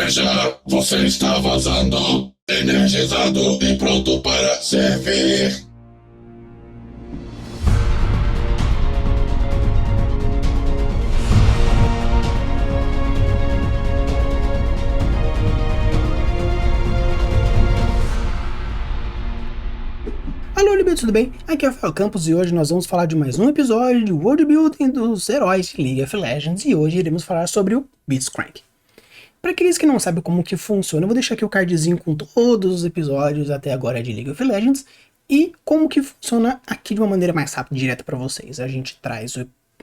Veja, você está vazando, energizado e pronto para servir. Alô, Libido, tudo bem? Aqui é o Rafael Campos e hoje nós vamos falar de mais um episódio de World Building dos heróis de League of Legends e hoje iremos falar sobre o Blitzcrank. Para aqueles que não sabem como que funciona, eu vou deixar aqui o cardzinho com todos os episódios até agora de League of Legends e como que funciona aqui de uma maneira mais rápida e direta para vocês. A gente traz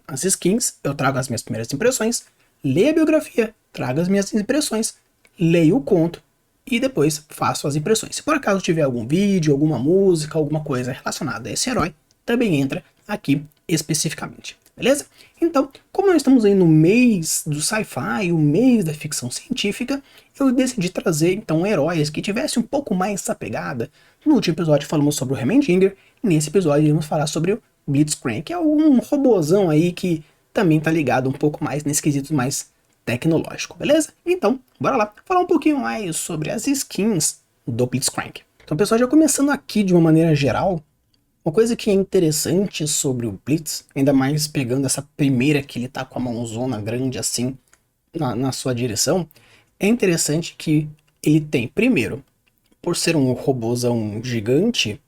as skins, eu trago as minhas primeiras impressões, leio a biografia, trago as minhas impressões, leio o conto e depois faço as impressões. Se por acaso tiver algum vídeo, alguma música, alguma coisa relacionada a esse herói, também entra aqui especificamente, beleza? Então, como nós estamos aí no mês do sci-fi, o mês da ficção científica, eu decidi trazer então heróis que tivessem um pouco mais essa pegada. No último episódio falamos sobre o Heimerdinger, e nesse episódio iremos falar sobre o Blitzcrank, que é um robozão aí que também tá ligado um pouco mais nesse quesito mais tecnológico, beleza? Então, bora lá falar um pouquinho mais sobre as skins do Blitzcrank. Então, pessoal, já começando aqui de uma maneira geral, uma coisa que é interessante sobre o Blitz, ainda mais pegando essa primeira que ele tá com a mãozona grande assim na sua direção, é interessante que ele tem, primeiro, por ser um robozão gigante,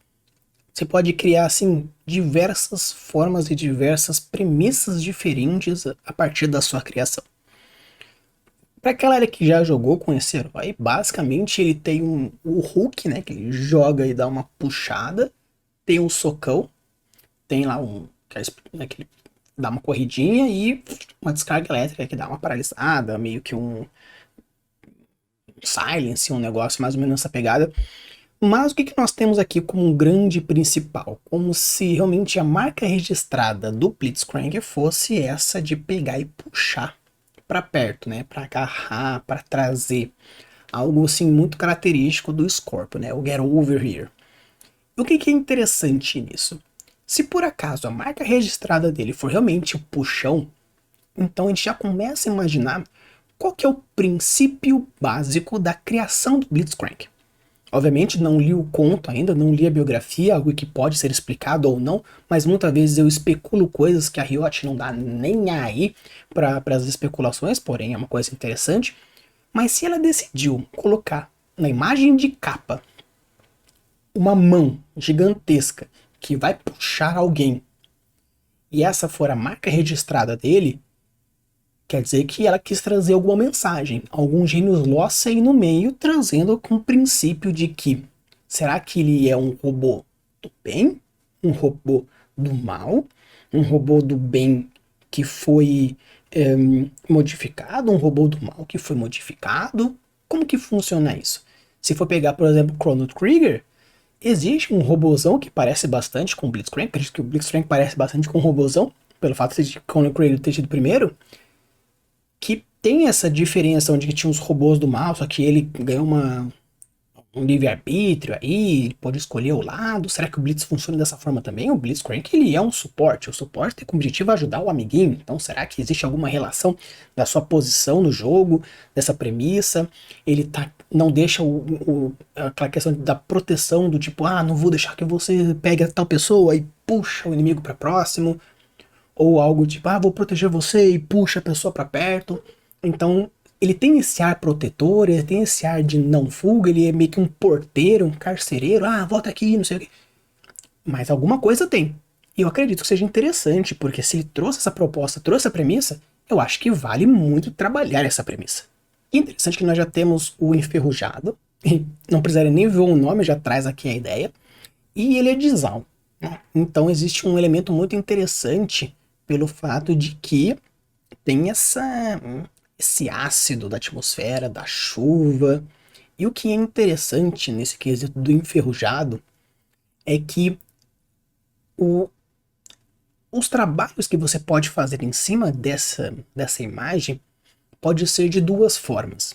você pode criar assim diversas formas e diversas premissas diferentes a partir da sua criação. Pra galera que já jogou com esse herói, basicamente ele tem o hook, né, que ele joga e dá uma puxada, tem um socão, tem lá né, que ele dá uma corridinha e uma descarga elétrica que dá uma paralisada, meio que um silence, um negócio mais ou menos nessa pegada. Mas o que nós temos aqui como um grande principal? Como se realmente a marca registrada do Blitzcrank fosse essa de pegar e puxar para perto, né? Para agarrar, para trazer algo assim muito característico do Scorpio, né? O Get Over Here. O que é interessante nisso? Se por acaso a marca registrada dele for realmente o puxão, então a gente já começa a imaginar qual que é o princípio básico da criação do Blitzcrank. Obviamente não li o conto ainda, não li a biografia, algo que pode ser explicado ou não, mas muitas vezes eu especulo coisas que a Riot não dá nem aí para as especulações, porém é uma coisa interessante. Mas se ela decidiu colocar na imagem de capa uma mão gigantesca que vai puxar alguém, e essa for a marca registrada dele, quer dizer que ela quis trazer alguma mensagem, algum gênios Lost aí no meio, trazendo com o princípio de que, será que ele é um robô do bem? Um robô do mal? Um robô do bem que foi modificado? Um robô do mal que foi modificado? Como que funciona isso? Se for pegar, por exemplo, Chrono Trigger, existe um robôzão que parece bastante com o Blitzcrank, acredito que o Blitzcrank parece bastante com o robôzão, pelo fato de Chrono Trigger ter sido primeiro, que tem essa diferença onde tinha os robôs do mal, só que ele ganhou um livre-arbítrio aí, ele pode escolher o lado. Será que o Blitz funciona dessa forma também? O Blitzcrank, ele é um suporte. O suporte tem como objetivo ajudar o amiguinho. Então, será que existe alguma relação da sua posição no jogo, dessa premissa? Ele não deixa aquela questão da proteção do tipo, não vou deixar que você pegue a tal pessoa e puxa o inimigo para próximo. Ou algo tipo, vou proteger você e puxa a pessoa para perto. Então, ele tem esse ar protetor, ele tem esse ar de não fuga, ele é meio que um porteiro, um carcereiro, volta aqui, não sei o quê. Mas alguma coisa tem. E eu acredito que seja interessante, porque se ele trouxe essa proposta, trouxe essa premissa, eu acho que vale muito trabalhar essa premissa. E interessante que nós já temos o Enferrujado, e não precisaria nem ver o nome, já traz aqui a ideia, e ele é de Zaun, né? Então existe um elemento muito interessante pelo fato de que tem esse ácido da atmosfera, da chuva. E o que é interessante nesse quesito do enferrujado é que os trabalhos que você pode fazer em cima dessa imagem pode ser de duas formas.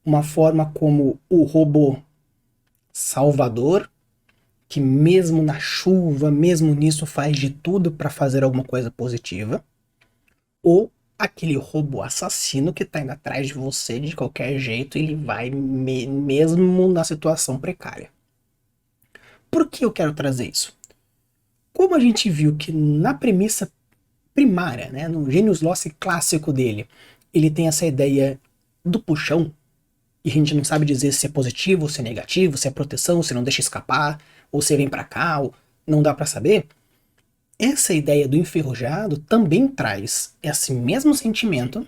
Uma forma como o robô salvador, que mesmo na chuva, mesmo nisso, faz de tudo para fazer alguma coisa positiva. Ou aquele robô assassino que tá indo atrás de você de qualquer jeito, ele vai mesmo na situação precária. Por que eu quero trazer isso? Como a gente viu que na premissa primária, né, no Genius Loci clássico dele, ele tem essa ideia do puxão, e a gente não sabe dizer se é positivo, se é negativo, se é proteção, se não deixa escapar, ou se vem pra cá, ou não dá pra saber. Essa ideia do enferrujado também traz esse mesmo sentimento,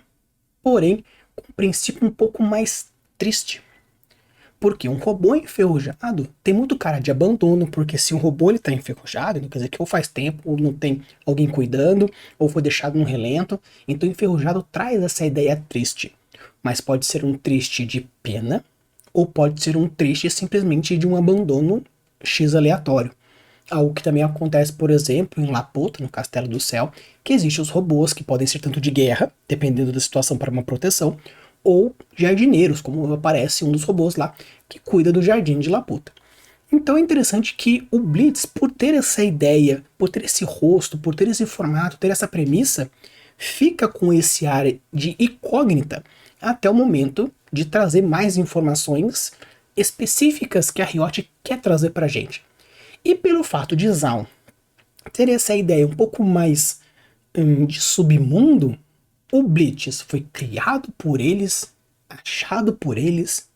porém com um princípio um pouco mais triste. Porque um robô enferrujado tem muito cara de abandono, porque se um robô ele tá enferrujado, quer dizer que ou faz tempo, ou não tem alguém cuidando, ou foi deixado no relento. Então enferrujado traz essa ideia triste. Mas pode ser um triste de pena, ou pode ser um triste simplesmente de um abandono X aleatório. Algo que também acontece, por exemplo, em Laputa, no Castelo do Céu, que existem os robôs que podem ser tanto de guerra, dependendo da situação para uma proteção, ou jardineiros, como aparece um dos robôs lá, que cuida do jardim de Laputa. Então é interessante que o Blitz, por ter essa ideia, por ter esse rosto, por ter esse formato, ter essa premissa, fica com esse ar de incógnita até o momento de trazer mais informações específicas que a Riot quer trazer pra gente. E pelo fato de Zaun ter essa ideia um pouco mais de submundo, o Blitz foi criado por eles, achado por eles.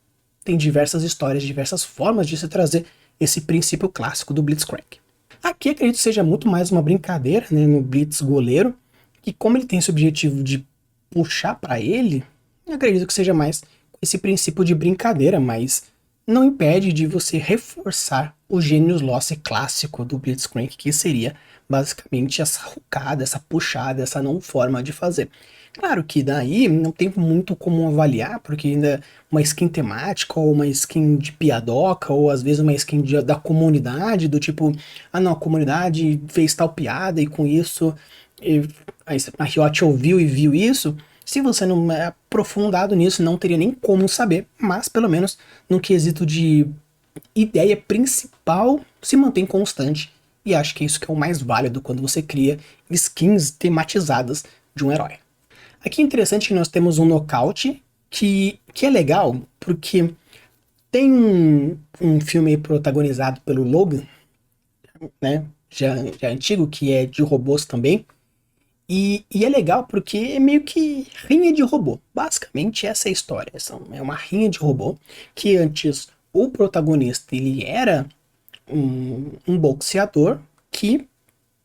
Tem diversas histórias, diversas formas de se trazer esse princípio clássico do Blitzcrank. Aqui acredito que seja muito mais uma brincadeira, né, no Blitz goleiro, que como ele tem esse objetivo de puxar para ele, eu acredito que seja mais esse princípio de brincadeira, mas não impede de você reforçar o Genius Loci clássico do Blitzcrank, que seria basicamente essa rucada, essa puxada, essa não forma de fazer. Claro que daí não tem muito como avaliar, porque ainda uma skin temática, ou uma skin de piadoca, ou às vezes uma skin da comunidade, do tipo, ah não, a comunidade fez tal piada e com isso a Riot ouviu e viu isso. Se você não é aprofundado nisso, não teria nem como saber, mas pelo menos no quesito de ideia principal se mantém constante. E acho que isso que é o mais válido quando você cria skins tematizadas de um herói. Aqui é interessante que nós temos um nocaute que é legal, porque tem um filme protagonizado pelo Logan, né, já antigo, que é de robôs também, e é legal porque é meio que rinha de robô. Basicamente essa é a história. É uma rinha de robô que antes o protagonista ele era um boxeador que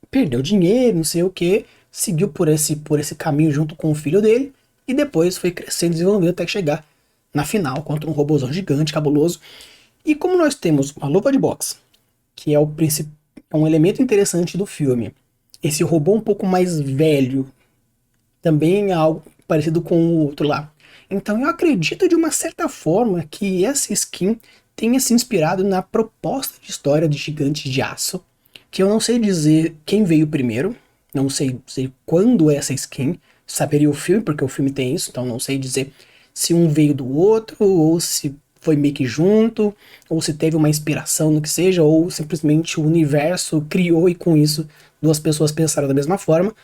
perdeu dinheiro, não sei o que, seguiu por esse caminho junto com o filho dele e depois foi crescendo e desenvolvendo até chegar na final contra um robôzão gigante, cabuloso. E como nós temos uma luva de boxe, que é um elemento interessante do filme, esse robô um pouco mais velho também é algo parecido com o outro lá. Então eu acredito de uma certa forma que essa skin tenha se inspirado na proposta de história de Gigantes de Aço, que eu não sei dizer quem veio primeiro, não sei quando é essa skin, saberia o filme, porque o filme tem isso, então não sei dizer se um veio do outro, ou se foi meio que junto, ou se teve uma inspiração no que seja, ou simplesmente o universo criou e com isso duas pessoas pensaram da mesma forma.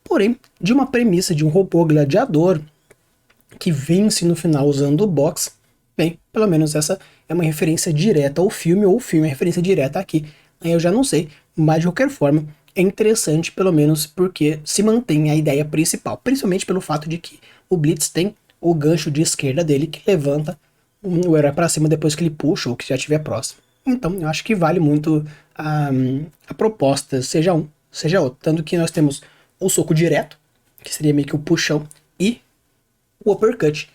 Porém, de uma premissa de um robô gladiador que vence no final usando o box, bem, pelo menos essa é uma referência direta ao filme, ou o filme é referência direta aqui. Aí eu já não sei, mas de qualquer forma é interessante, pelo menos porque se mantém a ideia principal, principalmente pelo fato de que o Blitz tem o gancho de esquerda dele que levanta o herói para cima depois que ele puxa ou que já estiver próximo. Então eu acho que vale muito a proposta, seja um, seja outro. Tanto que nós temos o soco direto, que seria meio que o puxão, e o uppercut,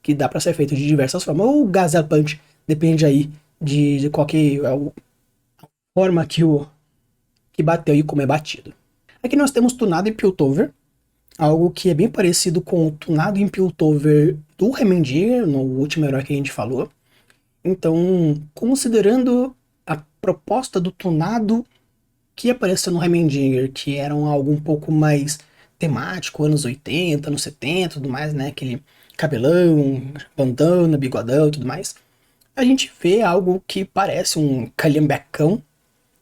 que dá para ser feito de diversas formas, ou o Gazelle Punch, depende aí de qual que é a forma que bateu e como é batido. Aqui nós temos tunado em Piltover, algo que é bem parecido com o tunado em Piltover do Heimendinger, no último herói que a gente falou. Então, considerando a proposta do tunado que apareceu no Heimendinger, que era algo um pouco mais temático, anos 80, anos 70, tudo mais, né? Aquele cabelão, bandana, bigodão e tudo mais. A gente vê algo que parece um calhambecão.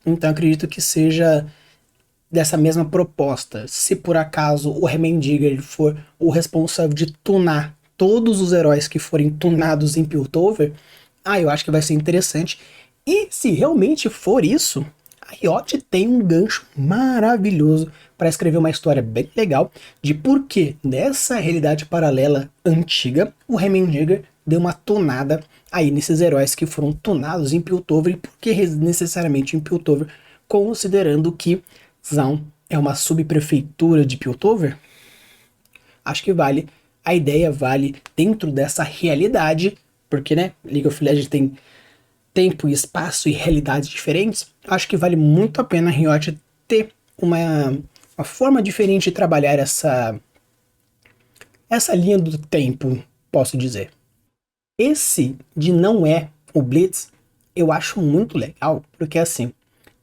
Então acredito que seja dessa mesma proposta, se por acaso o Heimendinger for o responsável de tunar todos os heróis que forem tunados em Piltover, eu acho que vai ser interessante. E se realmente for isso, a Riot tem um gancho maravilhoso para escrever uma história bem legal de por que nessa realidade paralela antiga o Heimendinger deu uma tunada aí nesses heróis que foram tunados em Piltover, e por que necessariamente em Piltover, considerando que Zaun é uma subprefeitura de Piltover. Acho que vale, a ideia vale dentro dessa realidade, porque né, League of Legends tem tempo e espaço e realidades diferentes. Acho que vale muito a pena a Riot ter uma forma diferente de trabalhar essa linha do tempo, posso dizer. Esse de não é o Blitz, eu acho muito legal, porque assim,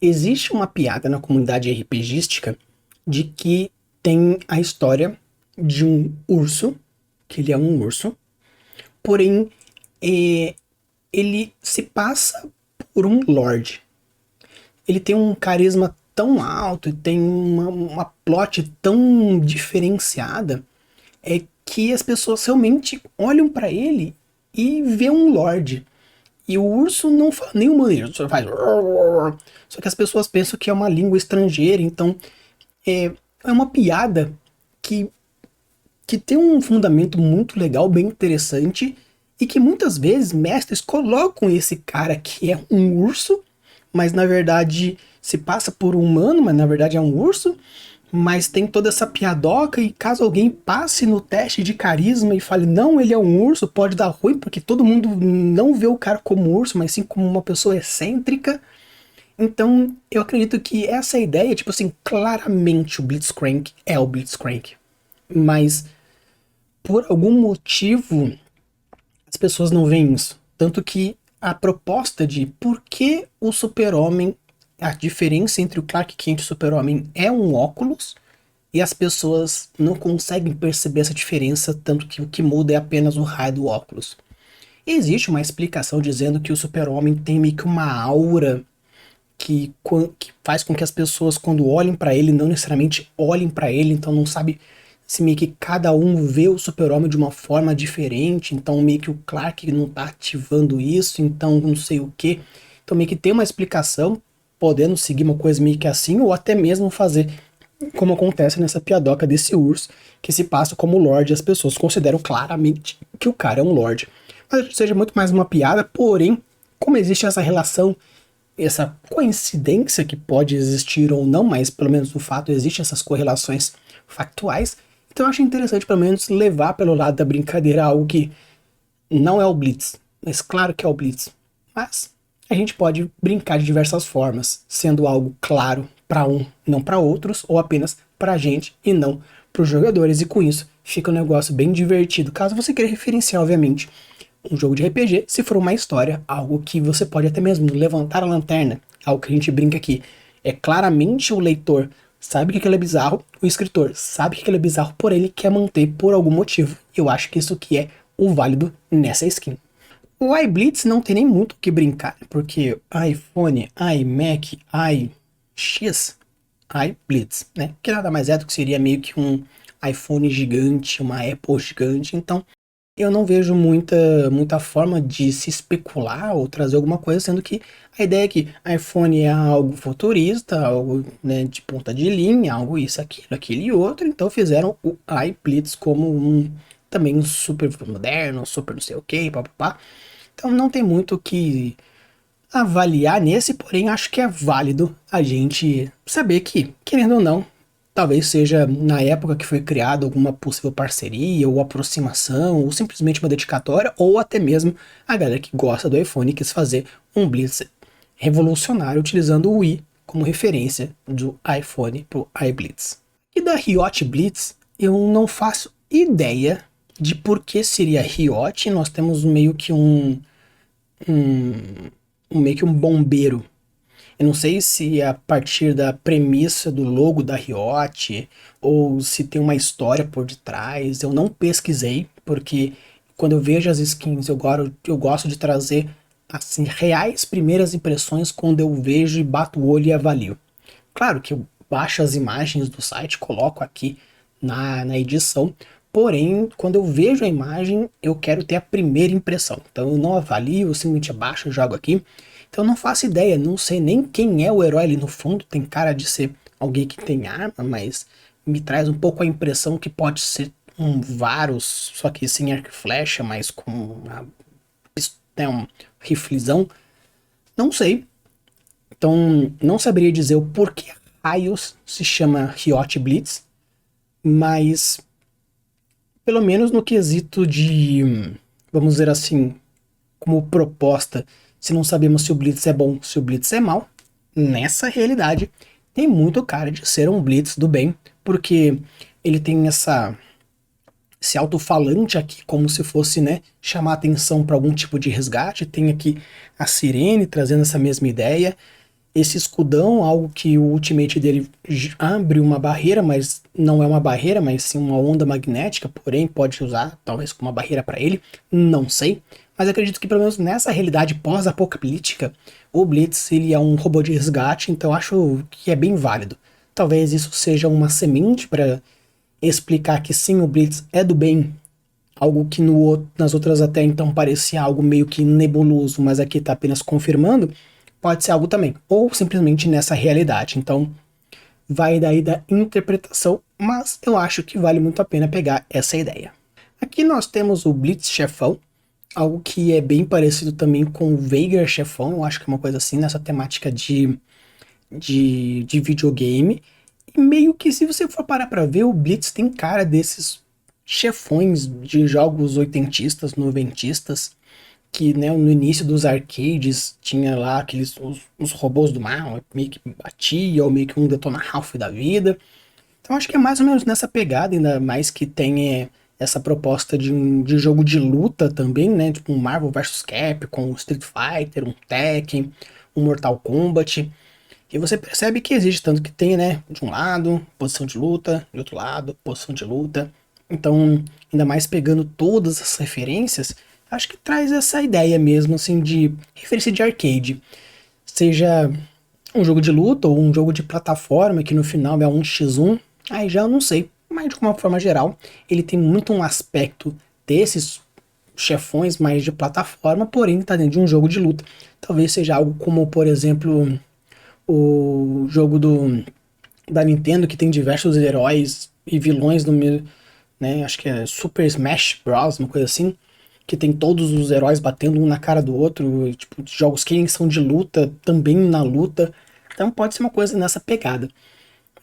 existe uma piada na comunidade RPGística de que tem a história de um urso, que ele é um urso, porém ele se passa por um lord. Ele tem um carisma tão alto e tem uma plot tão diferenciada, que as pessoas realmente olham para ele e vê um lord. E o urso não fala nenhuma maneira, só faz. Só que as pessoas pensam que é uma língua estrangeira, então é uma piada que tem um fundamento muito legal, bem interessante, e que muitas vezes mestres colocam esse cara que é um urso, mas na verdade se passa por um humano, mas na verdade é um urso, mas tem toda essa piadoca, e caso alguém passe no teste de carisma e fale, não, ele é um urso, pode dar ruim, porque todo mundo não vê o cara como urso, mas sim como uma pessoa excêntrica. Então, eu acredito que essa ideia, tipo assim, claramente o Blitzcrank é o Blitzcrank. Mas, por algum motivo, as pessoas não veem isso. Tanto que a proposta de por que o Super-Homem, a diferença entre o Clark Kent e o Super-Homem é um óculos, e as pessoas não conseguem perceber essa diferença, tanto que o que muda é apenas o raio do óculos. E existe uma explicação dizendo que o Super-Homem tem meio que uma aura que faz com que as pessoas, quando olhem para ele, não necessariamente olhem para ele, então não sabe se meio que cada um vê o Super-Homem de uma forma diferente, então meio que o Clark não tá ativando isso, então não sei o que. Então meio que tem uma explicação, podendo seguir uma coisa meio que assim, ou até mesmo fazer como acontece nessa piadoca desse urso, que se passa como Lorde, e as pessoas consideram claramente que o cara é um Lorde. Mas seja muito mais uma piada, porém, como existe essa relação, essa coincidência que pode existir ou não, mas pelo menos no fato existem essas correlações factuais, então eu acho interessante pelo menos levar pelo lado da brincadeira algo que não é o Blitz, mas claro que é o Blitz. Mas a gente pode brincar de diversas formas, sendo algo claro para um, não para outros, ou apenas para a gente e não para os jogadores, e com isso fica um negócio bem divertido, caso você queira referenciar, obviamente, um jogo de RPG, se for uma história, algo que você pode até mesmo levantar a lanterna, algo que a gente brinca aqui, é claramente o leitor sabe que aquilo é bizarro, o escritor sabe que aquilo é bizarro, porém ele quer manter por algum motivo. Eu acho que isso que é o válido nessa skin. O iBlitz não tem nem muito o que brincar, porque iPhone, iMac, iX, iBlitz, né? Que nada mais é do que seria meio que um iPhone gigante, uma Apple gigante, então eu não vejo muita forma de se especular ou trazer alguma coisa, sendo que a ideia é que iPhone é algo futurista, algo, né, de ponta de linha, algo isso, aquilo e outro, então fizeram o iBlitz como também um super moderno, super não sei o que, papapá. Então não tem muito o que avaliar nesse, porém acho que é válido a gente saber que, querendo ou não, talvez seja na época que foi criada alguma possível parceria ou aproximação, ou simplesmente uma dedicatória, ou até mesmo a galera que gosta do iPhone quis fazer um Blitz revolucionário utilizando o i como referência do iPhone pro iBlitz. E da Riot Blitz, eu não faço ideia de por que seria Riot. Nós temos meio que meio que um bombeiro. Eu não sei se é a partir da premissa do logo da Riot ou se tem uma história por detrás. Eu não pesquisei, porque quando eu vejo as skins eu gosto de trazer assim reais primeiras impressões quando eu vejo e bato o olho e avalio. Claro que eu baixo as imagens do site, coloco aqui na edição, porém, quando eu vejo a imagem, eu quero ter a primeira impressão. Então eu não avalio, eu simplesmente abaixo, jogo aqui. Então eu não faço ideia, não sei nem quem é o herói ali no fundo, tem cara de ser alguém que tem arma, mas me traz um pouco a impressão que pode ser um Varus, só que sem arco e flecha, mas com um riflezão. Não sei. Então, não saberia dizer o porquê raios se chama Riot Blitz, mas pelo menos no quesito de, vamos dizer assim, como proposta, se não sabemos se o Blitz é bom, se o Blitz é mal, nessa realidade tem muito cara de ser um Blitz do bem, porque ele tem esse alto-falante aqui, como se fosse, né, chamar atenção para algum tipo de resgate. Tem aqui a sirene trazendo essa mesma ideia. Esse escudão, algo que o ultimate dele abre uma barreira, mas não é uma barreira, mas sim uma onda magnética, porém pode usar talvez como uma barreira para ele, não sei. Mas acredito que pelo menos nessa realidade pós-apocalíptica, o Blitz ele é um robô de resgate, então acho que é bem válido. Talvez isso seja uma semente para explicar que sim, o Blitz é do bem, algo que nas outras até então parecia algo meio que nebuloso, mas aqui está apenas confirmando, pode ser algo também, ou simplesmente nessa realidade. Então, vai daí da interpretação, mas eu acho que vale muito a pena pegar essa ideia. Aqui nós temos o Blitz chefão, algo que é bem parecido também com o Veigar chefão, eu acho que é uma coisa assim, nessa temática de videogame. E meio que se você for parar pra ver, o Blitz tem cara desses chefões de jogos oitentistas, noventistas, que, né, no início dos arcades tinha lá aqueles os robôs do mal, meio que batia, ou meio que um Detona Ralph da vida. Então acho que é mais ou menos nessa pegada, ainda mais que tem essa proposta de jogo de luta também, né, tipo um Marvel vs Capcom, um Street Fighter, um Tekken, um Mortal Kombat. E você percebe que existe, tanto que tem, né, de um lado, posição de luta, de outro lado, posição de luta. Então, ainda mais pegando todas as referências, acho que traz essa ideia mesmo, assim, de referência de arcade. Seja um jogo de luta ou um jogo de plataforma, que no final é um x1, aí já eu não sei. Mas de uma forma geral, ele tem muito um aspecto desses chefões mais de plataforma, porém está dentro de um jogo de luta. Talvez seja algo como, por exemplo, o jogo da Nintendo, que tem diversos heróis e vilões no meio, né? Acho que é Super Smash Bros, uma coisa assim, que tem todos os heróis batendo um na cara do outro, e, tipo, jogos que são de luta, também na luta. Então pode ser uma coisa nessa pegada.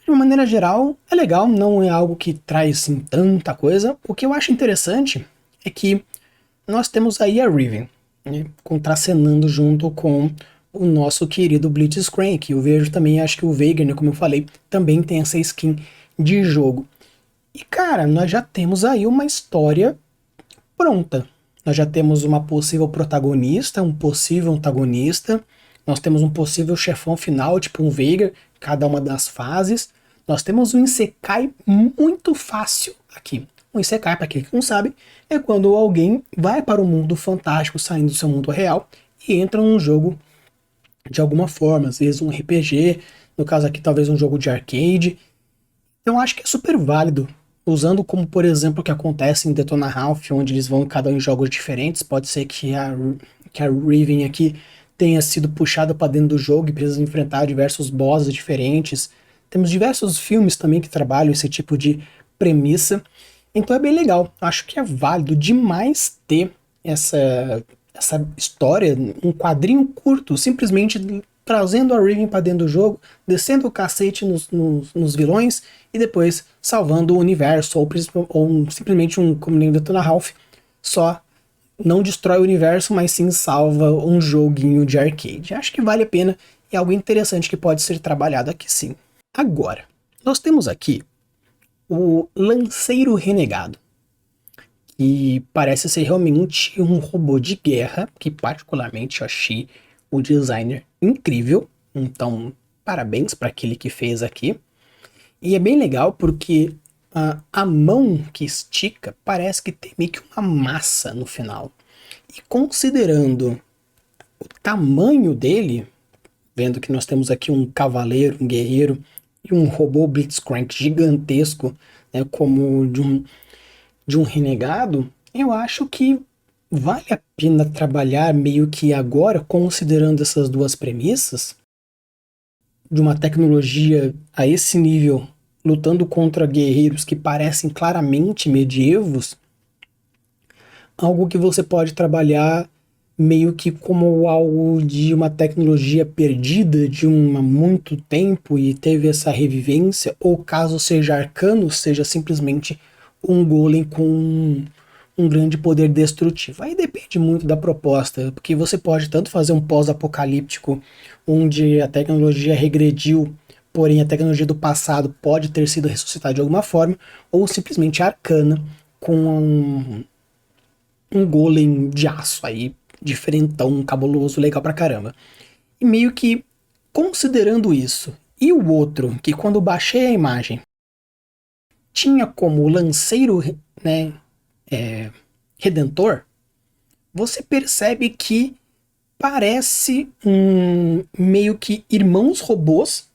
De uma maneira geral, é legal, não é algo que traz assim, tanta coisa. O que eu acho interessante é que nós temos aí a Riven, né, contracenando junto com o nosso querido Blitzcrank. Eu vejo também, acho que o Veigar, né, como eu falei, também tem essa skin de jogo. E cara, nós já temos aí uma história pronta. Nós já temos uma possível protagonista, um possível antagonista, nós temos um possível chefão final, tipo um Veigar, cada uma das fases. Nós temos um Isekai muito fácil aqui. Um Isekai, para quem não sabe, é quando alguém vai para o mundo fantástico saindo do seu mundo real e entra num jogo de alguma forma, às vezes um RPG, no caso aqui talvez um jogo de arcade. Então acho que é super válido, usando como por exemplo o que acontece em Detona Ralph, onde eles vão cada um em jogos diferentes. Pode ser que a Riven aqui tenha sido puxada para dentro do jogo e precisa enfrentar diversos bosses diferentes. Temos diversos filmes também que trabalham esse tipo de premissa. Então é bem legal. Acho que é válido demais ter essa história, um quadrinho curto, simplesmente trazendo a Riven para dentro do jogo, descendo o cacete nos vilões e depois salvando o universo, ou simplesmente como nem Detona Ralph, só não destrói o universo, mas sim salva um joguinho de arcade. Acho que vale a pena e é algo interessante que pode ser trabalhado aqui sim. Agora, nós temos aqui o Lanceiro Renegado, que parece ser realmente um robô de guerra, que particularmente eu achei o designer incrível. Então, parabéns para aquele que fez aqui. E é bem legal porque a mão que estica parece que tem meio que uma massa no final. E considerando o tamanho dele, vendo que nós temos aqui um cavaleiro, um guerreiro e um robô Blitzcrank gigantesco, né, como de um renegado, eu acho que vale a pena trabalhar meio que agora, considerando essas duas premissas, de uma tecnologia a esse nível, lutando contra guerreiros que parecem claramente medievos, algo que você pode trabalhar meio que como algo de uma tecnologia perdida de há muito tempo e teve essa revivência, ou caso seja arcano, seja simplesmente um golem com um grande poder destrutivo. Aí depende muito da proposta, porque você pode tanto fazer um pós-apocalíptico onde a tecnologia regrediu, porém a tecnologia do passado pode ter sido ressuscitada de alguma forma, ou simplesmente arcana com um golem de aço aí, diferentão, cabuloso, legal pra caramba. E meio que considerando isso, e o outro, que quando baixei a imagem, tinha como lanceiro, né, redentor, você percebe que parece meio que irmãos robôs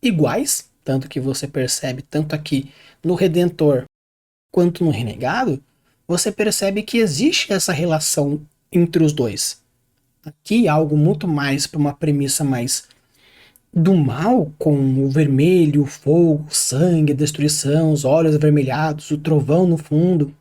iguais, tanto que você percebe tanto aqui no Redentor quanto no Renegado, você percebe que existe essa relação entre os dois. Aqui algo muito mais para uma premissa mais do mal, com o vermelho, o fogo, o sangue, a destruição, os olhos avermelhados, o trovão no fundo.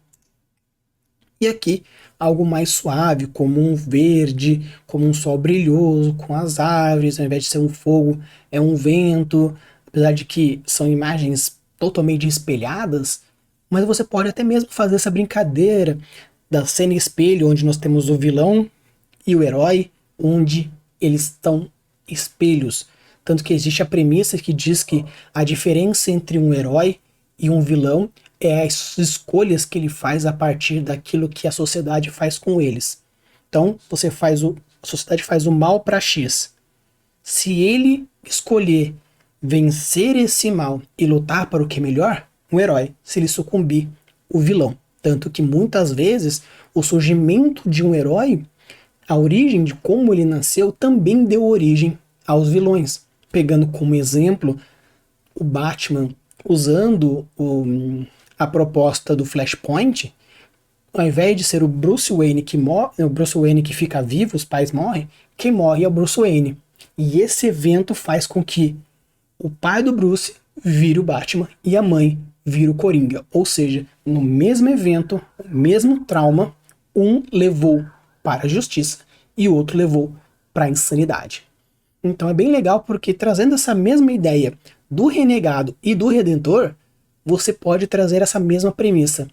E aqui algo mais suave, como um verde, como um sol brilhoso, com as árvores, ao invés de ser um fogo, é um vento, apesar de que são imagens totalmente espelhadas, mas você pode até mesmo fazer essa brincadeira da cena espelho, onde nós temos o vilão e o herói, onde eles estão espelhos. Tanto que existe a premissa que diz que a diferença entre um herói e um vilão é as escolhas que ele faz a partir daquilo que a sociedade faz com eles. Então, a sociedade faz o mal para X. Se ele escolher vencer esse mal e lutar para o que é melhor, um herói. Se ele sucumbir, o vilão. Tanto que muitas vezes o surgimento de um herói, a origem de como ele nasceu, também deu origem aos vilões. Pegando como exemplo o Batman usando a proposta do Flashpoint, ao invés de ser o Bruce Wayne que morre, o Bruce Wayne que fica vivo, os pais morrem, quem morre é o Bruce Wayne. E esse evento faz com que o pai do Bruce vire o Batman e a mãe vire o Coringa. Ou seja, no mesmo evento, o mesmo trauma, um levou para a justiça e o outro levou para a insanidade. Então é bem legal porque trazendo essa mesma ideia do renegado e do redentor, você pode trazer essa mesma premissa.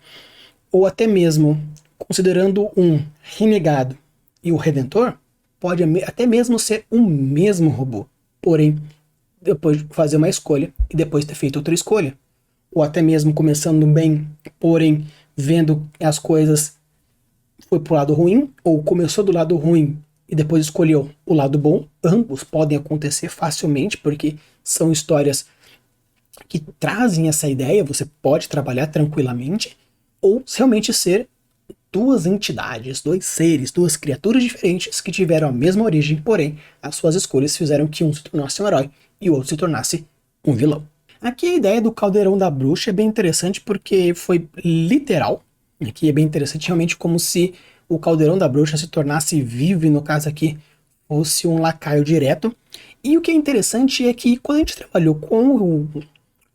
Ou até mesmo, considerando um renegado e o redentor, pode até mesmo ser o mesmo robô. Porém, depois de fazer uma escolha e depois ter feito outra escolha. Ou até mesmo começando bem, porém vendo as coisas foi pro lado ruim, ou começou do lado ruim e depois escolheu o lado bom. Ambos podem acontecer facilmente, porque são histórias que trazem essa ideia, você pode trabalhar tranquilamente, ou realmente ser duas entidades, dois seres, duas criaturas diferentes que tiveram a mesma origem, porém as suas escolhas fizeram que um se tornasse um herói e o outro se tornasse um vilão. Aqui a ideia do caldeirão da bruxa é bem interessante porque foi literal. Aqui é bem interessante, realmente como se o caldeirão da bruxa se tornasse vivo, e no caso aqui fosse um lacaio direto. E o que é interessante é que quando a gente trabalhou com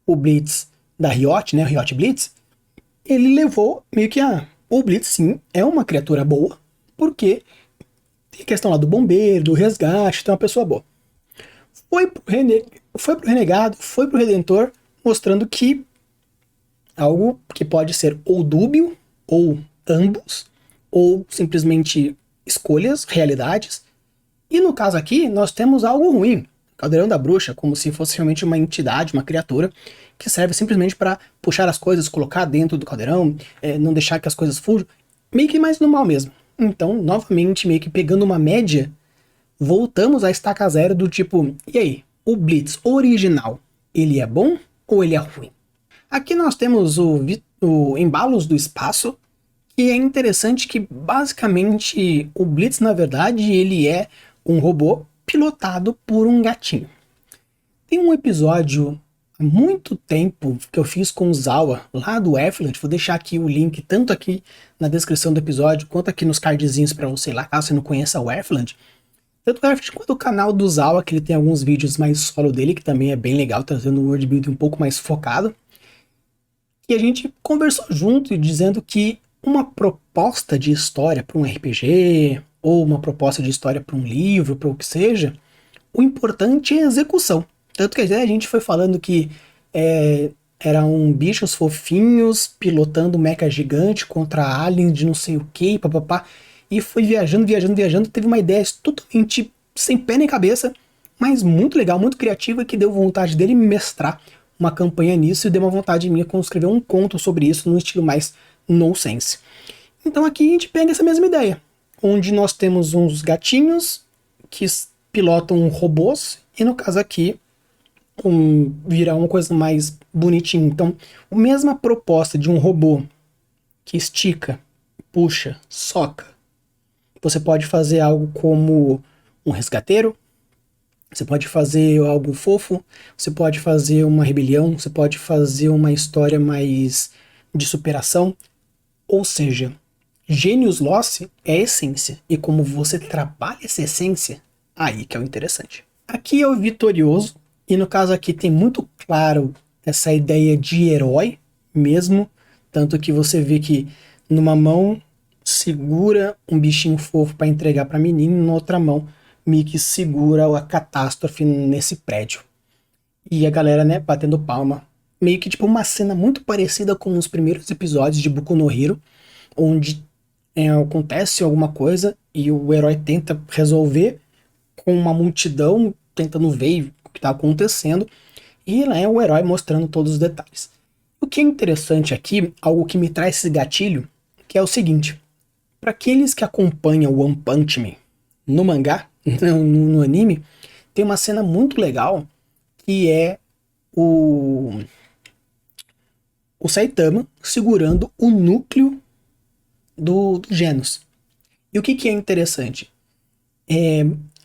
o Blitz da Riot, né, o Riot Blitz, ele levou meio que o Blitz sim é uma criatura boa, porque tem a questão lá do bombeiro, do resgate, então é uma pessoa boa. Foi pro renegado, foi pro redentor, mostrando que algo que pode ser ou dúbio, ou ambos, ou simplesmente escolhas, realidades. E no caso aqui, nós temos algo ruim. Caldeirão da Bruxa, como se fosse realmente uma entidade, uma criatura, que serve simplesmente para puxar as coisas, colocar dentro do caldeirão, não deixar que as coisas fujam, meio que mais no mal mesmo. Então, novamente, meio que pegando uma média, voltamos à estaca zero do tipo, e aí, o Blitz original, ele é bom ou ele é ruim? Aqui nós temos o Embalos do Espaço, que é interessante que basicamente o Blitz, na verdade, ele é um robô pilotado por um gatinho. Tem um episódio muito tempo que eu fiz com o Zawa, lá do Effland. Vou deixar aqui o link, tanto aqui na descrição do episódio, quanto aqui nos cardzinhos pra você lá, caso você não conheça o Effland. Tanto o Effland quanto o canal do Zawa, que ele tem alguns vídeos mais solo dele, que também é bem legal, trazendo um world building um pouco mais focado. E a gente conversou junto, dizendo que uma proposta de história para um RPG, ou uma proposta de história para um livro, para o que seja, o importante é a execução. Tanto que a gente foi falando que eram bichos fofinhos pilotando um mecha gigante contra aliens de não sei o que, papapá, e foi viajando, teve uma ideia totalmente sem pé nem cabeça, mas muito legal, muito criativa, que deu vontade dele mestrar uma campanha nisso e deu uma vontade minha de escrever um conto sobre isso num estilo mais nonsense. Então aqui a gente pega essa mesma ideia, onde nós temos uns gatinhos que pilotam robôs, e no caso aqui virar uma coisa mais bonitinha. Então, a mesma proposta de um robô que estica, puxa, soca. Você pode fazer algo como um resgateiro, você pode fazer algo fofo, você pode fazer uma rebelião, você pode fazer uma história mais de superação. Ou seja, Genius Loci é a essência, e como você trabalha essa essência, aí que é o interessante. Aqui é o vitorioso, e no caso aqui tem muito claro essa ideia de herói mesmo, tanto que você vê que numa mão segura um bichinho fofo para entregar para menino, na outra mão Mickey segura a catástrofe nesse prédio. E a galera, né, batendo palma. Meio que tipo uma cena muito parecida com os primeiros episódios de Boku no Hero, onde acontece alguma coisa e o herói tenta resolver com uma multidão tentando ver o que está acontecendo, e é o herói mostrando todos os detalhes. O que é interessante aqui, algo que me traz esse gatilho, que é o seguinte: para aqueles que acompanham One Punch Man no mangá, no anime, tem uma cena muito legal que é o Saitama segurando o núcleo do Genos. E o que é interessante?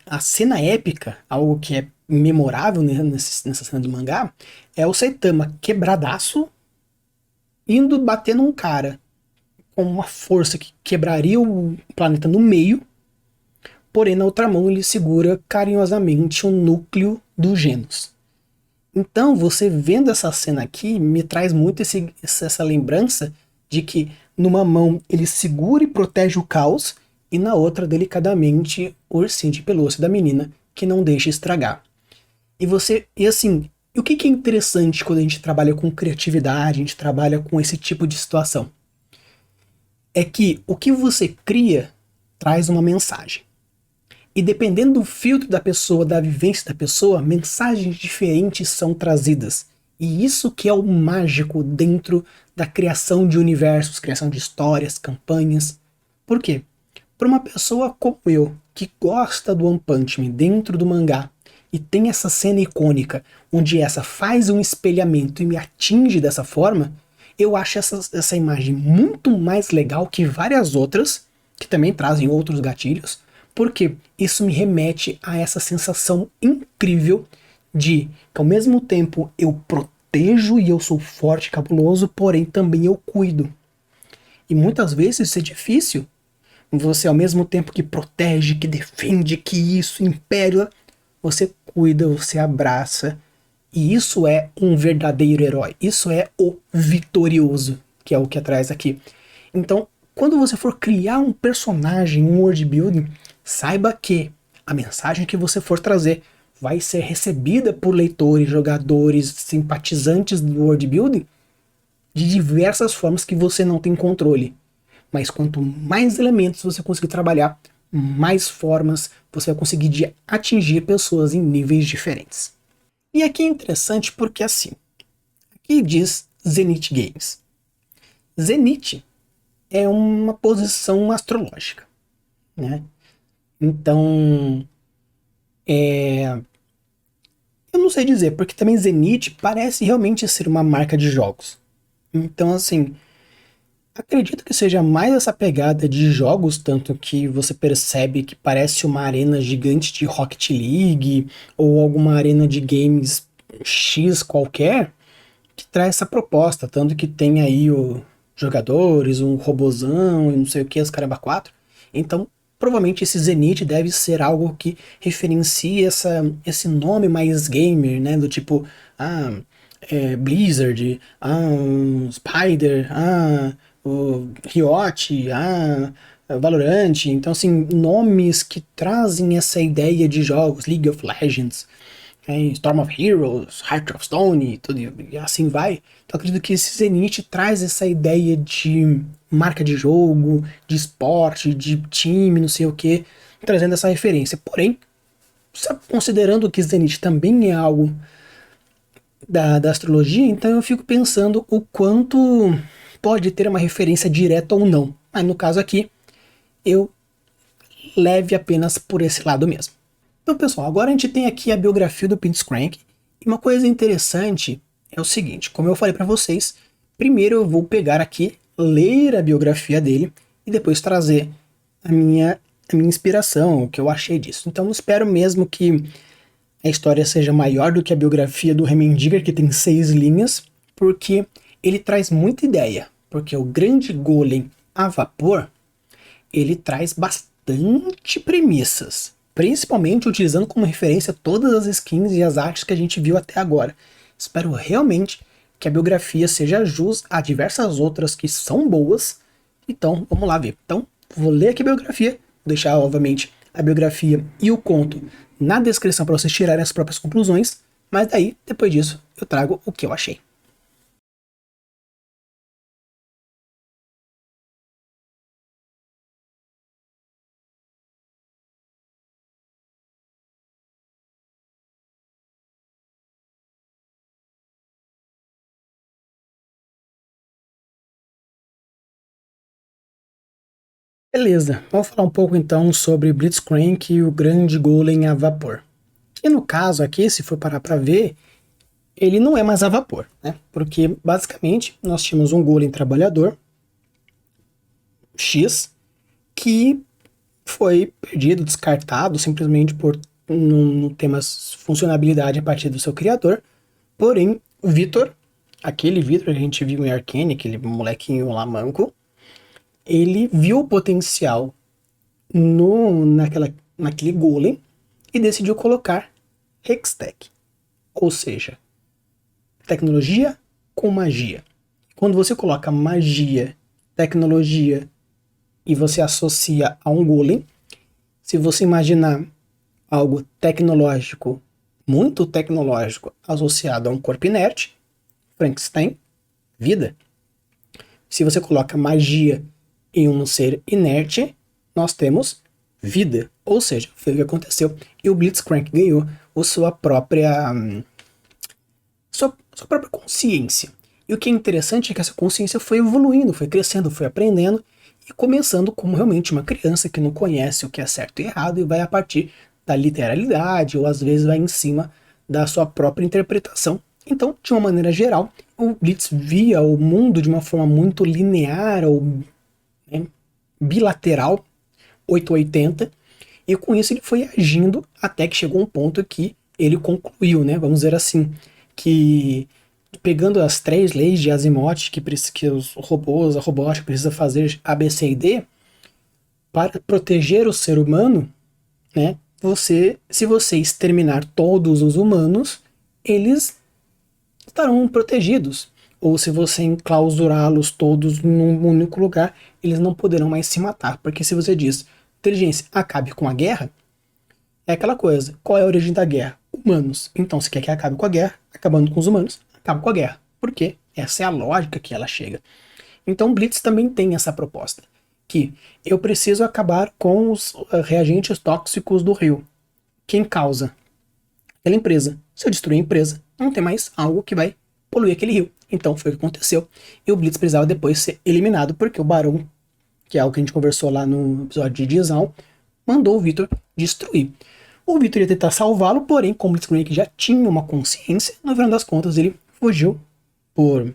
A cena épica, algo que é memorável nessa cena do mangá, é o Saitama quebradaço indo bater num cara com uma força que quebraria o planeta no meio, porém na outra mão ele segura carinhosamente o núcleo do Genos. Então você vendo essa cena aqui me traz muito essa lembrança de que numa mão ele segura e protege o caos, e na outra delicadamente o ursinho de pelúcia da menina que não deixa estragar. E assim, o que é interessante quando a gente trabalha com criatividade, a gente trabalha com esse tipo de situação? É que o que você cria traz uma mensagem. E dependendo do filtro da pessoa, da vivência da pessoa, mensagens diferentes são trazidas. E isso que é o mágico dentro da criação de universos, criação de histórias, campanhas. Por quê? Para uma pessoa como eu, que gosta do One Punch Man dentro do mangá, e tem essa cena icônica, onde essa faz um espelhamento e me atinge dessa forma, eu acho essa imagem muito mais legal que várias outras, que também trazem outros gatilhos, porque isso me remete a essa sensação incrível de que ao mesmo tempo eu protejo e eu sou forte e cabuloso, porém também eu cuido. E muitas vezes isso é difícil. Você ao mesmo tempo que protege, que defende, que isso, império, você cuida, você abraça. E isso é um verdadeiro herói. Isso é o vitorioso, que é o que atrás aqui. Então, quando você for criar um personagem, um world building, saiba que a mensagem que você for trazer vai ser recebida por leitores, jogadores, simpatizantes do world building de diversas formas que você não tem controle. Mas quanto mais elementos você conseguir trabalhar, mais formas você vai conseguir atingir pessoas em níveis diferentes. E aqui é interessante porque assim, aqui diz Zenith Games. Zenith é uma posição astrológica, né? Então, eu não sei dizer, porque também Zenith parece realmente ser uma marca de jogos. Então, assim, acredito que seja mais essa pegada de jogos, tanto que você percebe que parece uma arena gigante de Rocket League, ou alguma arena de games X qualquer que traz essa proposta, tanto que tem aí os jogadores, um robozão e não sei o que, os caramba 4. Então, provavelmente esse Zenith deve ser algo que referencie esse nome mais gamer, né? Do tipo, Blizzard, Spider, o Riot, Valorant. Então, assim, nomes que trazem essa ideia de jogos, League of Legends, Storm of Heroes, Heart of Stone, tudo, e assim vai. Então, acredito que esse Zenith traz essa ideia de marca de jogo, de esporte, de time, não sei o que, trazendo essa referência. Porém, considerando que Zenith também é algo da astrologia, então eu fico pensando o quanto pode ter uma referência direta ou não. Mas no caso aqui, eu leve apenas por esse lado mesmo. Então, pessoal, agora a gente tem aqui a biografia do Blitzcrank. E uma coisa interessante é o seguinte, como eu falei para vocês, primeiro eu vou pegar aqui, ler a biografia dele e depois trazer a minha inspiração, o que eu achei disso. Então, eu espero mesmo que a história seja maior do que a biografia do Heimendinger, que tem 6 linhas, porque ele traz muita ideia. Porque o grande golem a vapor, ele traz bastante premissas, principalmente utilizando como referência todas as skins e as artes que a gente viu até agora. Espero realmente que a biografia seja jus a diversas outras que são boas. Então, vamos lá ver. Então, vou ler aqui a biografia, vou deixar, obviamente, a biografia e o conto na descrição para vocês tirarem as próprias conclusões, mas daí, depois disso, eu trago o que eu achei. Beleza, vamos falar um pouco então sobre Blitzcrank e o grande golem a vapor. E no caso aqui, se for parar para ver, ele não é mais a vapor, né? Porque basicamente nós tínhamos um golem trabalhador X que foi perdido, descartado simplesmente por não ter mais funcionalidade a partir do seu criador. Porém, o Vitor, aquele Vitor que a gente viu em Arcane, aquele molequinho lá manco, ele viu o potencial naquele golem e decidiu colocar Hextech, ou seja, tecnologia com magia. Quando você coloca magia, tecnologia e você associa a um golem, se você imaginar algo tecnológico, muito tecnológico, associado a um corpo inerte, Frankenstein, vida. Se você coloca magia em um ser inerte, nós temos vida. Ou seja, foi o que aconteceu. E o Blitzcrank ganhou sua própria consciência. E o que é interessante é que essa consciência foi evoluindo, foi crescendo, foi aprendendo e começando como realmente uma criança que não conhece o que é certo e errado e vai a partir da literalidade ou às vezes vai em cima da sua própria interpretação. Então, de uma maneira geral, o Blitz via o mundo de uma forma muito linear ou bilateral, 880, e com isso ele foi agindo até que chegou um ponto que ele concluiu, né? Vamos dizer assim, que pegando as 3 leis de Asimov que os robôs, a robótica precisa fazer A, B, C e D, para proteger o ser humano, né? Se você exterminar todos os humanos, eles estarão protegidos. Ou se você enclausurá-los todos num único lugar, eles não poderão mais se matar. Porque se você diz, inteligência, acabe com a guerra, é aquela coisa, qual é a origem da guerra? Humanos. Então, se quer que acabe com a guerra, acabando com os humanos, acaba com a guerra. Por quê? Essa é a lógica que ela chega. Então, Blitz também tem essa proposta, que eu preciso acabar com os reagentes tóxicos do rio. Quem causa? Aquela empresa. Se eu destruir a empresa, não tem mais algo que vai poluir aquele rio. Então, foi o que aconteceu. E o Blitz precisava depois ser eliminado, porque o Barão, que é algo que a gente conversou lá no episódio de Dizal, mandou o Victor destruir. O Victor ia tentar salvá-lo, porém, como o Blitzcrank já tinha uma consciência, no final das contas ele fugiu por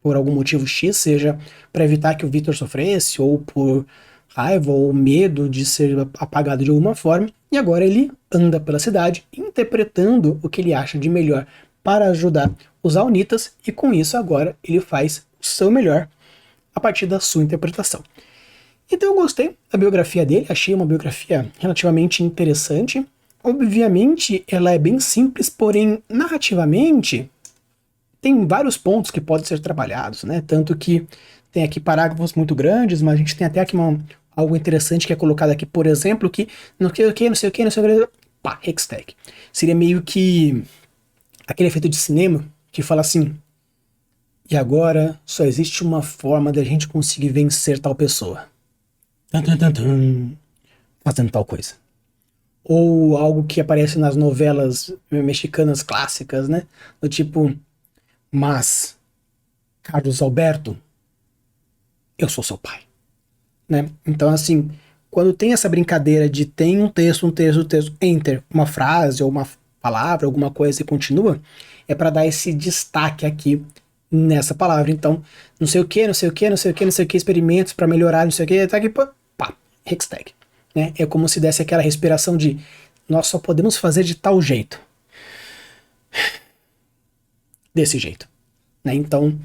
algum motivo X, seja para evitar que o Victor sofresse, ou por raiva ou medo de ser apagado de alguma forma, e agora ele anda pela cidade interpretando o que ele acha de melhor para ajudar os Aunitas, e com isso agora ele faz o seu melhor a partir da sua interpretação. Então eu gostei da biografia dele, achei uma biografia relativamente interessante. Obviamente ela é bem simples, porém narrativamente tem vários pontos que podem ser trabalhados, né? Tanto que tem aqui parágrafos muito grandes, mas a gente tem até aqui algo interessante que é colocado aqui, por exemplo, que não sei o que, não sei o que, não sei o que, pá, Hextech. Seria meio que aquele efeito de cinema que fala assim: e agora só existe uma forma da gente conseguir vencer tal pessoa. Tum, tum, tum, tum, fazendo tal coisa. Ou algo que aparece nas novelas mexicanas clássicas, né? Do tipo, mas, Carlos Alberto, eu sou seu pai. Né? Então, assim, quando tem essa brincadeira de tem um texto, enter, uma frase ou uma palavra, alguma coisa e continua, é para dar esse destaque aqui nessa palavra. Então, não sei o que, não sei o que, não sei o que, não sei o que, experimentos para melhorar, não sei o que, tá aqui, pá, Hextech. Né? É como se desse aquela respiração de nós só podemos fazer de tal jeito. Desse jeito. Né? Então,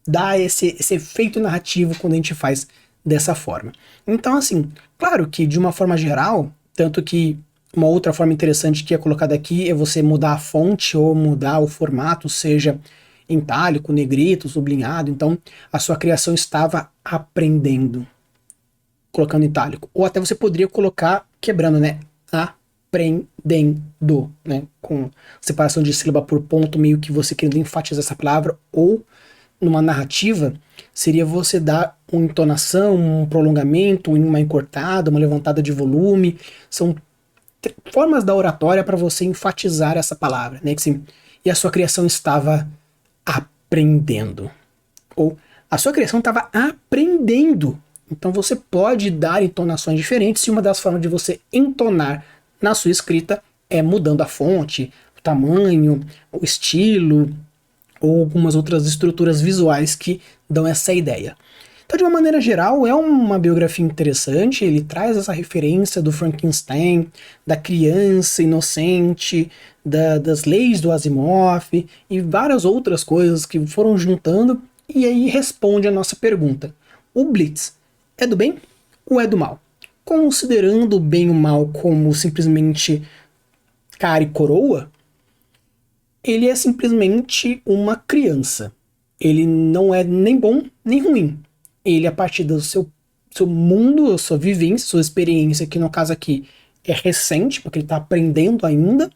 dá esse efeito narrativo quando a gente faz dessa forma. Então, assim, claro que de uma forma geral, tanto que uma outra forma interessante que é colocada aqui é você mudar a fonte ou mudar o formato, seja em itálico, negrito, sublinhado. Então, a sua criação estava aprendendo, colocando em itálico. Ou até você poderia colocar quebrando, né? Aprendendo, né? Com separação de sílaba por ponto, meio que você querendo enfatizar essa palavra, ou numa narrativa, seria você dar uma entonação, um prolongamento, uma encurtada, uma levantada de volume. São formas da oratória para você enfatizar essa palavra, né? Que, assim, e a sua criação estava aprendendo. Ou a sua criação estava aprendendo. Então você pode dar entonações diferentes, e uma das formas de você entonar na sua escrita é mudando a fonte, o tamanho, o estilo, ou algumas outras estruturas visuais que dão essa ideia. Então, de uma maneira geral, é uma biografia interessante, ele traz essa referência do Frankenstein, da criança inocente, das leis do Asimov e várias outras coisas que foram juntando, e aí responde a nossa pergunta. O Blitz é do bem ou é do mal? Considerando o bem e o mal como simplesmente cara e coroa, ele é simplesmente uma criança. Ele não é nem bom nem ruim. Ele, a partir do seu mundo, a sua vivência, sua experiência, que no caso aqui é recente, porque ele está aprendendo ainda,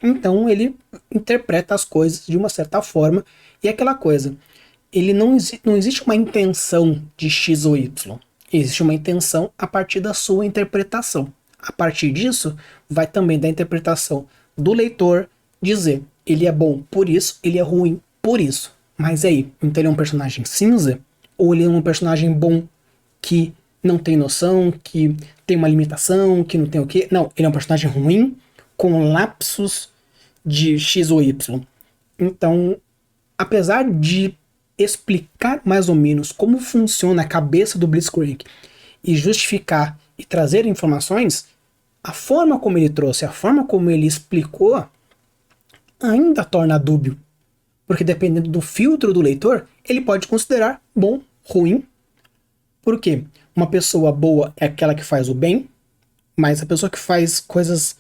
então ele interpreta as coisas de uma certa forma, e é aquela coisa, ele não existe uma intenção de X ou Y, existe uma intenção a partir da sua interpretação. A partir disso, vai também da interpretação do leitor dizer, ele é bom por isso, ele é ruim por isso. Mas aí, então ele é um personagem cinza? Ou ele é um personagem bom que não tem noção, que tem uma limitação, que não tem o quê? Não, ele é um personagem ruim com lapsos de X ou Y. Então, apesar de explicar mais ou menos como funciona a cabeça do Blitzcrank e justificar e trazer informações, a forma como ele trouxe, a forma como ele explicou, ainda torna dúbio. Porque dependendo do filtro do leitor, ele pode considerar bom, ruim. Por quê? Uma pessoa boa é aquela que faz o bem, mas a pessoa que faz coisas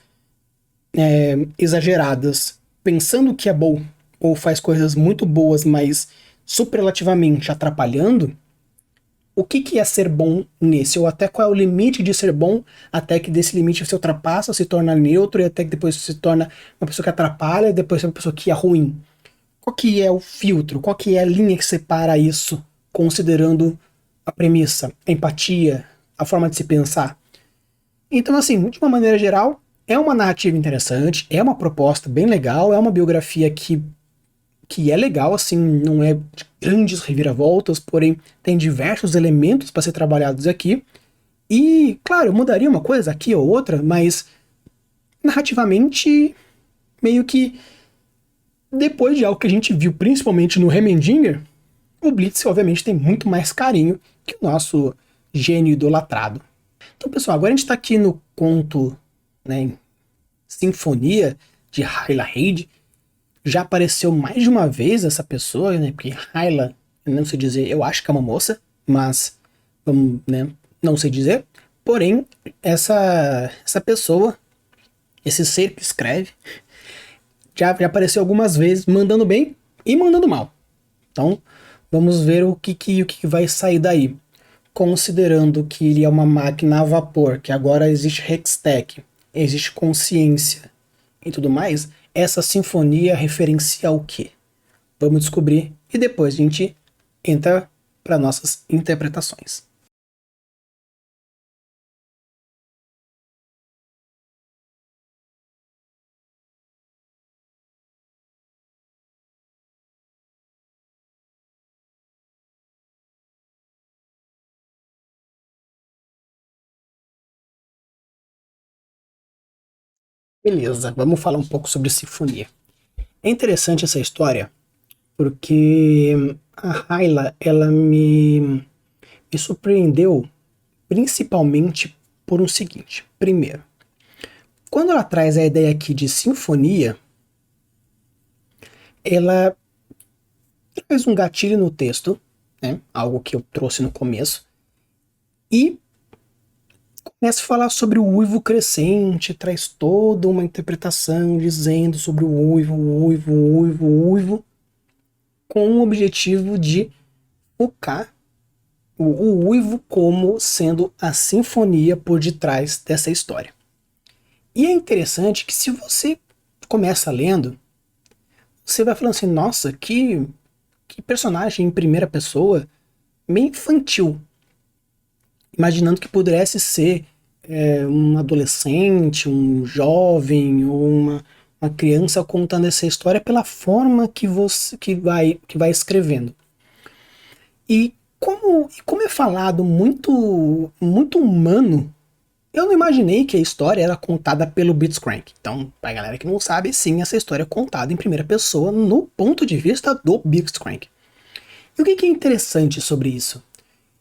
exageradas, pensando que é bom, ou faz coisas muito boas, mas superlativamente atrapalhando, o que é ser bom nesse? Ou até qual é o limite de ser bom, até que desse limite você ultrapassa, se torna neutro, e até que depois se torna uma pessoa que atrapalha, e depois uma pessoa que é ruim. Qual que é o filtro? Qual que é a linha que separa isso, considerando a premissa, a empatia, a forma de se pensar? Então, assim, de uma maneira geral, é uma narrativa interessante, é uma proposta bem legal, é uma biografia que é legal, assim, não é de grandes reviravoltas, porém tem diversos elementos para ser trabalhados aqui. E, claro, eu mudaria uma coisa aqui ou outra, mas narrativamente, meio que depois de algo que a gente viu principalmente no Heimerdinger, o Blitz obviamente tem muito mais carinho que o nosso gênio idolatrado. Então, pessoal, agora a gente está aqui no conto, né, Sinfonia de Hyla Reid. Já apareceu mais de uma vez essa pessoa, né? Porque Hyla, não sei dizer, eu acho que é uma moça, mas vamos, né? Não sei dizer. Porém, essa pessoa, esse ser que escreve, já apareceu algumas vezes, mandando bem e mandando mal. Então, vamos ver o que vai sair daí. Considerando que ele é uma máquina a vapor, que agora existe Hextech, existe consciência e tudo mais, essa sinfonia referencia o quê? Vamos descobrir e depois a gente entra para nossas interpretações. Beleza, vamos falar um pouco sobre sinfonia. É interessante essa história porque a Hyla, ela me surpreendeu principalmente por um seguinte. Primeiro, quando ela traz a ideia aqui de sinfonia, ela traz um gatilho no texto, né, algo que eu trouxe no começo, e começa a falar sobre o uivo crescente, traz toda uma interpretação dizendo sobre o uivo, o uivo, o uivo, o uivo, com o objetivo de focar o uivo como sendo a sinfonia por detrás dessa história. E é interessante que se você começa lendo, você vai falando assim, nossa, que personagem em primeira pessoa meio infantil. Imaginando que pudesse ser um adolescente, um jovem ou uma criança contando essa história pela forma que você que vai escrevendo. E como é falado muito humano, eu não imaginei que a história era contada pelo Blitzcrank. Então, pra galera que não sabe, sim, essa história é contada em primeira pessoa no ponto de vista do Blitzcrank. E o que é interessante sobre isso?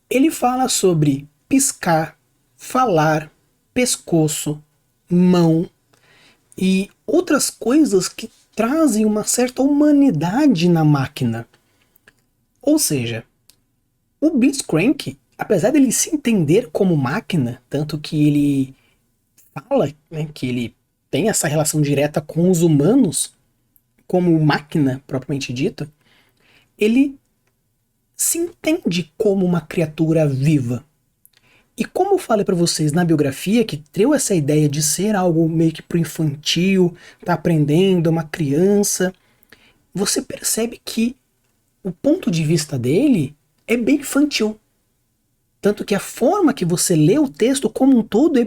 Ele fala sobre piscar, falar, pescoço, mão e outras coisas que trazem uma certa humanidade na máquina. Ou seja, o Blitzcrank, apesar dele se entender como máquina, tanto que ele fala, né, que ele tem essa relação direta com os humanos, como máquina propriamente dita, ele se entende como uma criatura viva. E como eu falei para vocês na biografia, que deu essa ideia de ser algo meio que pro infantil, tá aprendendo, uma criança, você percebe que o ponto de vista dele é bem infantil. Tanto que a forma que você lê o texto como um todo é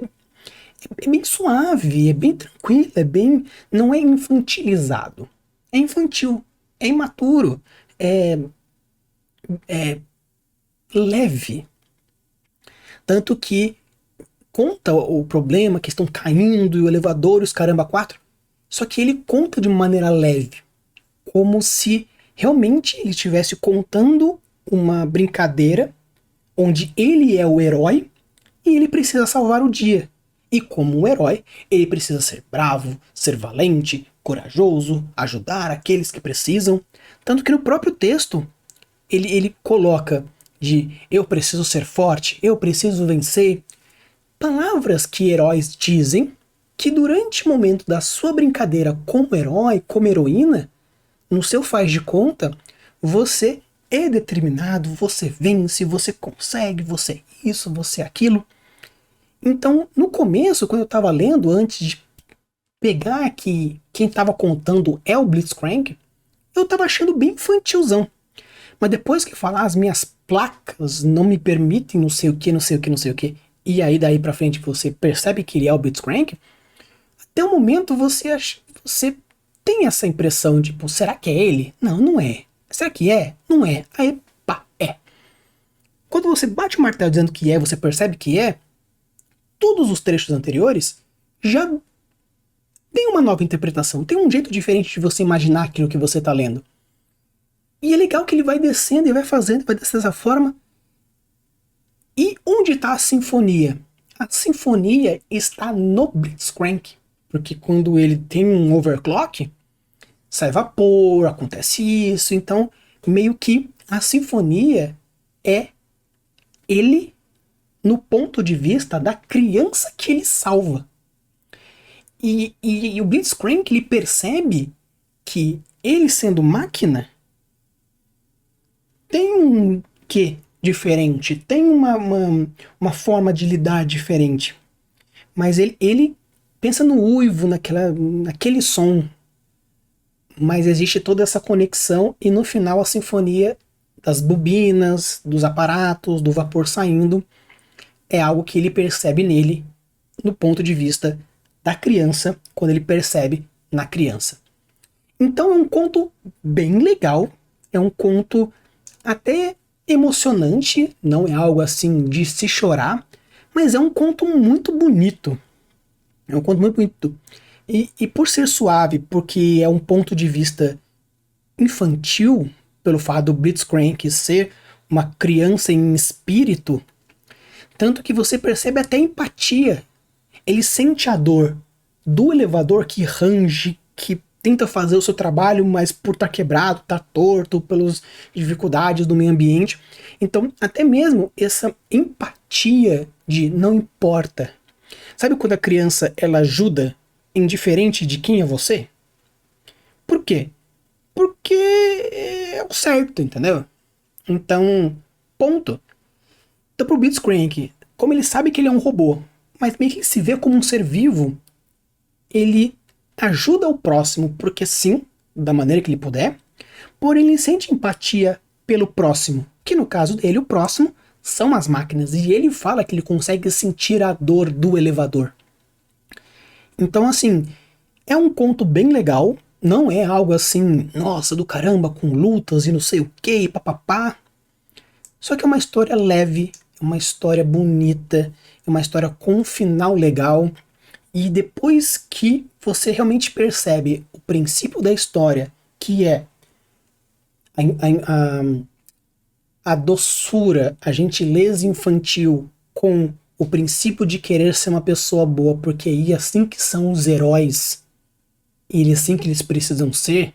bem suave, é bem tranquilo, é bem. Não é infantilizado. É infantil, é imaturo, é leve. Tanto que conta o problema, que estão caindo, e o elevador, e os caramba quatro. Só que ele conta de maneira leve. Como se realmente ele estivesse contando uma brincadeira onde ele é o herói e ele precisa salvar o dia. E como um herói, ele precisa ser bravo, ser valente, corajoso, ajudar aqueles que precisam. Tanto que no próprio texto ele coloca de eu preciso ser forte, eu preciso vencer. Palavras que heróis dizem que durante o momento da sua brincadeira como herói, como heroína, no seu faz de conta, você é determinado, você vence, você consegue, você é isso, você é aquilo. Então, no começo, quando eu estava lendo, antes de pegar que quem estava contando é o Blitzcrank, eu estava achando bem infantilzão. Mas depois que falar as minhas placas não me permitem não sei o que, não sei o que, não sei o que, e aí daí pra frente você percebe que ele é o Blitzcrank, até o momento você tem essa impressão, tipo, será que é ele? Não, não é. Será que é? Não é. Aí, pá, é. Quando você bate o martelo dizendo que é, você percebe que é, todos os trechos anteriores já tem uma nova interpretação, tem um jeito diferente de você imaginar aquilo que você está lendo. E é legal que ele vai descendo e vai fazendo, vai descendo dessa forma. E onde está a sinfonia? A sinfonia está no Blitzcrank, porque quando ele tem um overclock, sai vapor, acontece isso. Então, meio que a sinfonia é ele no ponto de vista da criança que ele salva. E o Blitzcrank, ele percebe que ele sendo máquina tem um quê diferente, tem uma forma de lidar diferente. Mas ele pensa no uivo, naquele som. Mas existe toda essa conexão e no final a sinfonia das bobinas, dos aparatos, do vapor saindo, é algo que ele percebe nele, no ponto de vista da criança, quando ele percebe na criança. Então é um conto bem legal, é um conto até emocionante, não é algo assim de se chorar, mas é um conto muito bonito. É um conto muito bonito. E por ser suave, porque é um ponto de vista infantil, pelo fato do Blitzcrank ser uma criança em espírito, tanto que você percebe até empatia. Ele sente a dor do elevador que range, que tenta fazer o seu trabalho, mas por estar quebrado, estar torto, pelas dificuldades do meio ambiente. Então, até mesmo essa empatia de não importa. Sabe quando a criança ela ajuda indiferente de quem é você? Por quê? Porque é o certo, entendeu? Então, ponto. Então pro Blitzcrank, como ele sabe que ele é um robô, mas meio que se vê como um ser vivo, ele ajuda o próximo, porque sim, da maneira que ele puder, porém ele sente empatia pelo próximo, que no caso dele, o próximo são as máquinas, e ele fala que ele consegue sentir a dor do elevador. Então assim, é um conto bem legal, não é algo assim, nossa, do caramba, com lutas e não sei o que, papapá. Só que é uma história leve, é uma história bonita, é uma história com um final legal. E depois que você realmente percebe o princípio da história, que é a doçura, a gentileza infantil com o princípio de querer ser uma pessoa boa, porque é assim que são os heróis, e é assim que eles precisam ser,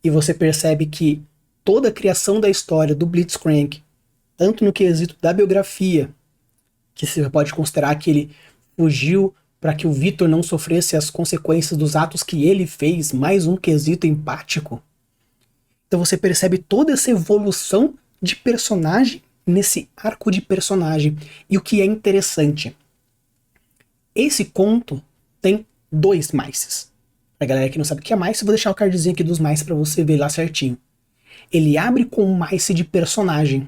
e você percebe que toda a criação da história do Blitzcrank, tanto no quesito da biografia, que você pode considerar que ele fugiu para que o Victor não sofresse as consequências dos atos que ele fez, mais um quesito empático. Então você percebe toda essa evolução de personagem nesse arco de personagem. E o que é interessante, esse conto tem 2 mices. Pra galera que não sabe o que é mice, eu vou deixar o cardzinho aqui dos mice para você ver lá certinho. Ele abre com um mice de personagem,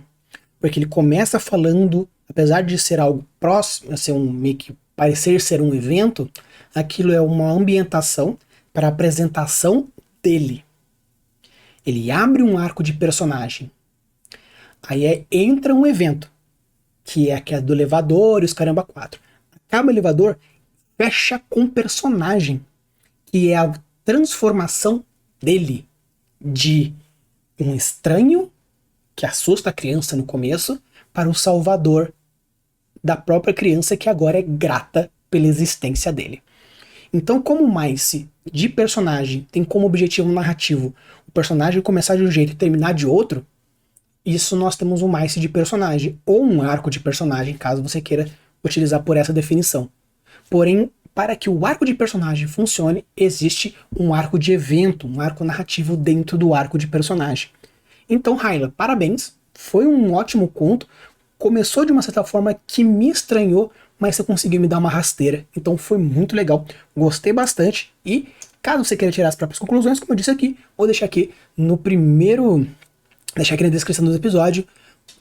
porque ele começa falando, apesar de ser algo próximo, ser meio que parecer ser um evento, aquilo é uma ambientação para a apresentação dele. Ele abre um arco de personagem. Aí entra um evento, que é a do elevador e os caramba 4. Acaba o elevador, fecha com personagem, que é a transformação dele de um estranho que assusta a criança no começo para o salvador da própria criança, que agora é grata pela existência dele. Então, como o mice de personagem tem como objetivo narrativo o personagem começar de um jeito e terminar de outro, isso nós temos um mice de personagem, ou um arco de personagem, caso você queira utilizar por essa definição. Porém, para que o arco de personagem funcione, existe um arco de evento, um arco narrativo dentro do arco de personagem. Então, Hyla, parabéns, foi um ótimo conto, começou de uma certa forma que me estranhou, mas você conseguiu me dar uma rasteira, então foi muito legal, gostei bastante, e caso você queira tirar as próprias conclusões, como eu disse aqui, vou deixar aqui deixar aqui na descrição do episódio,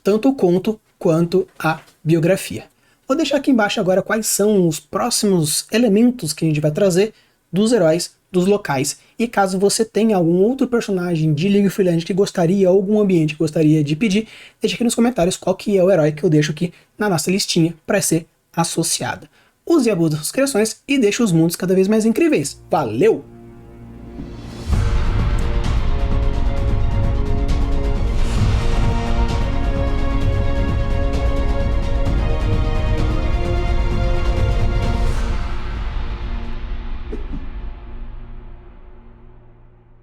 tanto o conto quanto a biografia. Vou deixar aqui embaixo agora quais são os próximos elementos que a gente vai trazer dos heróis, dos locais. E caso você tenha algum outro personagem de League of Legends que gostaria, ou algum ambiente que gostaria de pedir, deixa aqui nos comentários qual que é o herói que eu deixo aqui na nossa listinha para ser associada. Use e abuse das suas criações e deixe os mundos cada vez mais incríveis. Valeu!